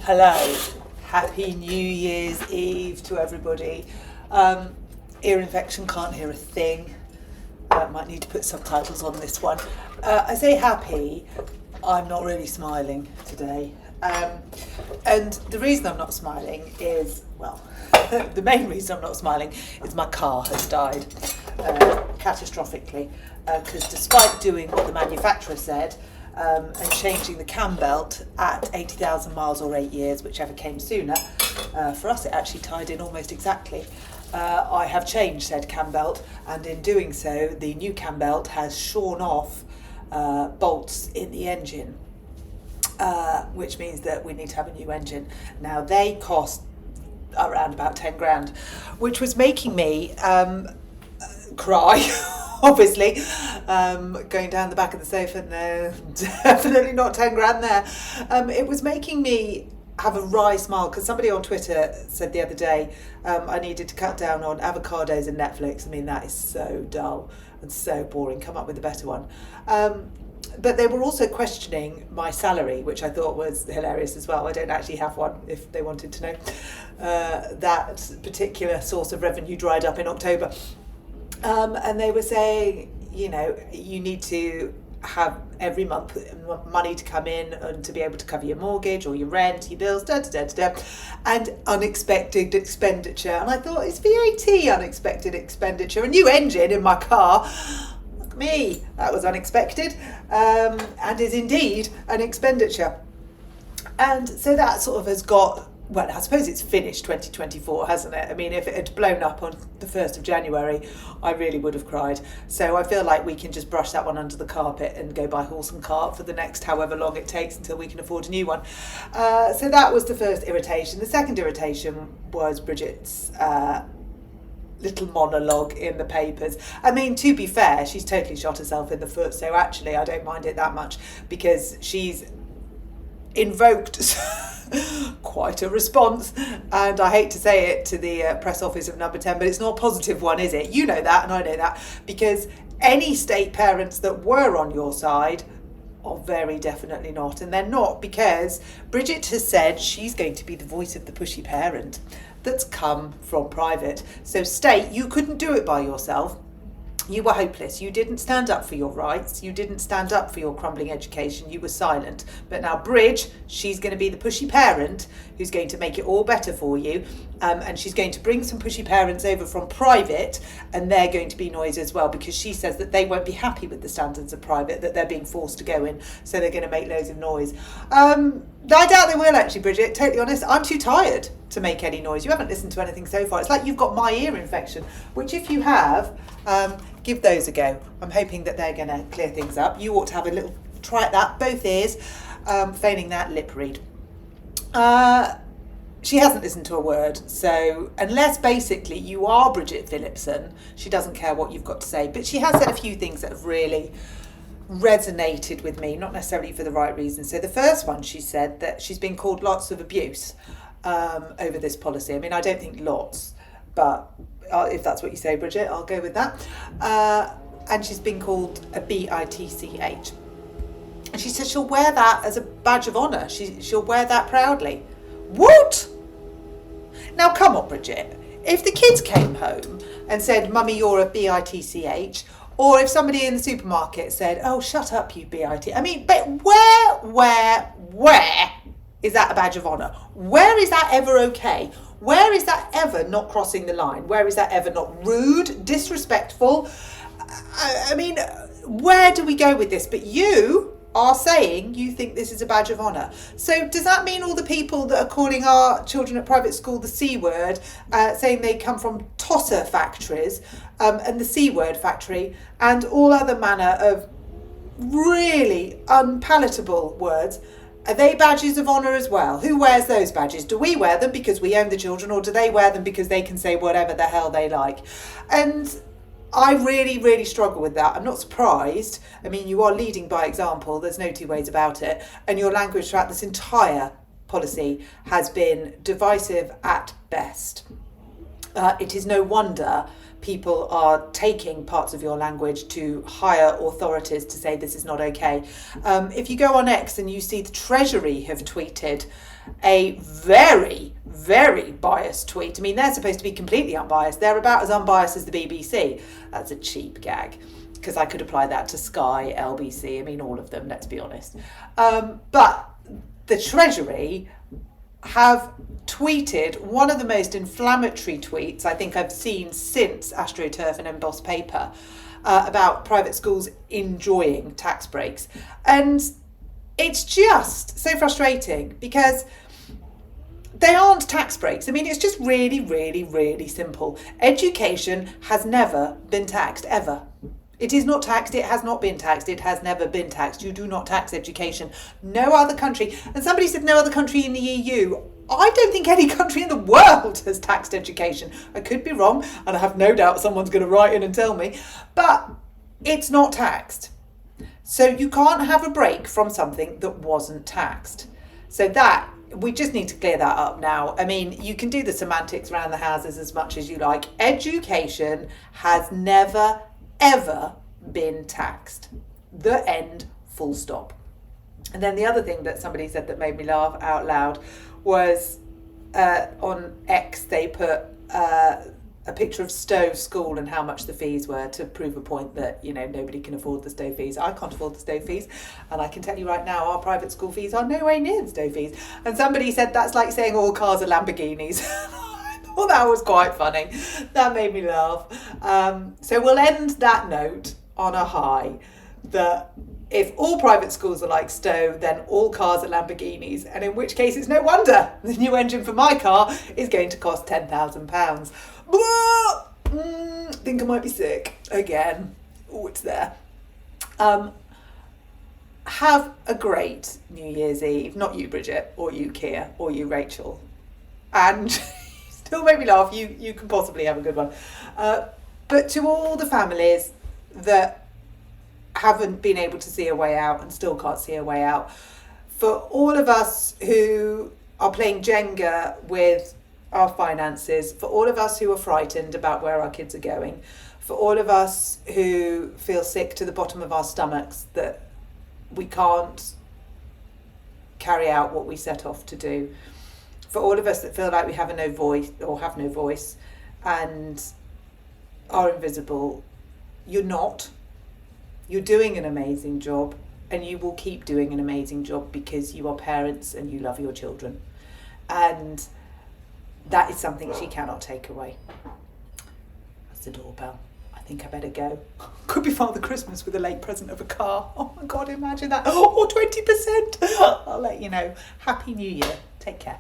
Hello, happy New Year's Eve to everybody. Ear infection, can't hear a thing. Might need to put subtitles on this one. I say happy, I'm not really smiling today. And the reason I'm not smiling is, well, the main reason I'm not smiling is my car has died catastrophically. Because despite doing what the manufacturer said, and changing the cam belt at 80,000 miles or 8 years, whichever came sooner. For us, it actually tied in almost exactly. I have changed said cam belt, and in doing so, the new cam belt has shorn off bolts in the engine, which means that we need to have a new engine. Now, they cost around about 10 grand, which was making me cry. Obviously, going down the back of the sofa, no, definitely not 10 grand there. It was making me have a wry smile because somebody on Twitter said the other day I needed to cut down on avocados and Netflix. I mean, that is so dull and so boring. Come up with a better one. But they were also questioning my salary, which I thought was hilarious as well. I don't actually have one, if they wanted to know. That particular source of revenue dried up in October. And they were saying, you know, you need to have every month money to come in and to be able to cover your mortgage or your rent, your bills, and unexpected expenditure. And I thought, it's VAT unexpected expenditure. A new engine in my car. Look at me, that was unexpected, and is indeed an expenditure. And so that sort of has got, well, I suppose it's finished 2024, hasn't it? I mean, if it had blown up on the 1st of January, I really would have cried. So I feel like we can just brush that one under the carpet and go by horse and cart for the next however long it takes until we can afford a new one. So that was the first irritation. The second irritation was Bridget's little monologue in the papers. I mean, to be fair, she's totally shot herself in the foot. So actually, I don't mind it that much because she's invoked quite a response, and I hate to say it to the press office of Number 10, but it's not a positive one, is it? You know that, and I know that, because any state parents that were on your side are very definitely not, and they're not, because Bridget has said she's going to be the voice of the pushy parent that's come from private. So state, you couldn't do it by yourself. You were hopeless. You didn't stand up for your rights. You didn't stand up for your crumbling education. You were silent. But now Bridge, she's going to be the pushy parent who's going to make it all better for you. And she's going to bring some pushy parents over from private, and they're going to be noisy as well, because she says that they won't be happy with the standards of private that they're being forced to go in. So they're going to make loads of noise. I doubt they will, actually, Bridget. Totally honest. I'm too tired to make any noise. You haven't listened to anything so far. It's like you've got my ear infection, which if you have, give those a go. I'm hoping that they're going to clear things up. You ought to have a little try at that, both ears, failing that, lip read. She hasn't listened to a word, so unless basically you are Bridget Phillipson, she doesn't care what you've got to say. But she has said a few things that have really resonated with me, not necessarily for the right reasons. So the first one, she said that she's been called lots of abuse over this policy. I mean, I don't think lots, but if that's what you say, Bridget, I'll go with that. And she's been called a bitch. And she said she'll wear that as a badge of honour. She'll wear that proudly. What? Now, come on, Bridget. If the kids came home and said, Mummy, you're a bitch, or if somebody in the supermarket said, oh, shut up, you bitch. I mean, but where is that a badge of honour? Where is that ever okay? Where is that ever not crossing the line? Where is that ever not rude, disrespectful? I mean, where do we go with this? But you are saying you think this is a badge of honour. So does that mean all the people that are calling our children at private school the C word, saying they come from tosser factories and the C word factory and all other manner of really unpalatable words, are they badges of honour as well? Who wears those badges? Do we wear them because we own the children, or do they wear them because they can say whatever the hell they like? And I really, really struggle with that. I'm not surprised. I mean, you are leading by example. There's no two ways about it. And your language throughout this entire policy has been divisive at best. it is no wonder people are taking parts of your language to higher authorities to say this is not okay. If you go on X and you see the Treasury have tweeted a very, very biased tweet. I mean, they're supposed to be completely unbiased. They're about as unbiased as the BBC. That's a cheap gag, because I could apply that to Sky, LBC, I mean, all of them, let's be honest. But the Treasury have tweeted one of the most inflammatory tweets I think I've seen since AstroTurf and Embossed Paper about private schools enjoying tax breaks. And it's just so frustrating because they aren't tax breaks. I mean, it's just really, really, really simple. Education has never been taxed, ever. It is not taxed, it has not been taxed, it has never been taxed. You do not tax education. No other country, and somebody said no other country in the EU. I don't think any country in the world has taxed education. I could be wrong, and I have no doubt someone's going to write in and tell me, but it's not taxed. So you can't have a break from something that wasn't taxed. So that, we just need to clear that up now. I mean, you can do the semantics around the houses as much as you like. Education has never, ever been taxed. The end, full stop. And then the other thing that somebody said that made me laugh out loud was on X they put a picture of Stowe School and how much the fees were to prove a point that, you know, nobody can afford the Stowe fees. I can't afford the Stowe fees, and I can tell you right now our private school fees are no way near the Stowe fees. And somebody said that's like saying all cars are Lamborghinis. I thought that was quite funny. That made me laugh. So we'll end that note on a high, that if all private schools are like Stowe, then all cars are Lamborghinis, and in which case it's no wonder the new engine for my car is going to cost £10,000. Think I might be sick again. Oh, it's there. Have a great New Year's Eve. Not you, Bridget, or you, Kia, or you, Rachel. And still make me laugh. You can possibly have a good one. But to all the families that haven't been able to see a way out and still can't see a way out, for all of us who are playing Jenga with our finances, for all of us who are frightened about where our kids are going, for all of us who feel sick to the bottom of our stomachs that we can't carry out what we set off to do, for all of us that feel like we have no voice and are invisible, you're not. You're doing an amazing job, and you will keep doing an amazing job because you are parents and you love your children. And that is something she cannot take away. That's the doorbell. I think I better go. Could be Father Christmas with a late present of a car. Oh my God, imagine that. Or 20%. I'll let you know. Happy New Year. Take care.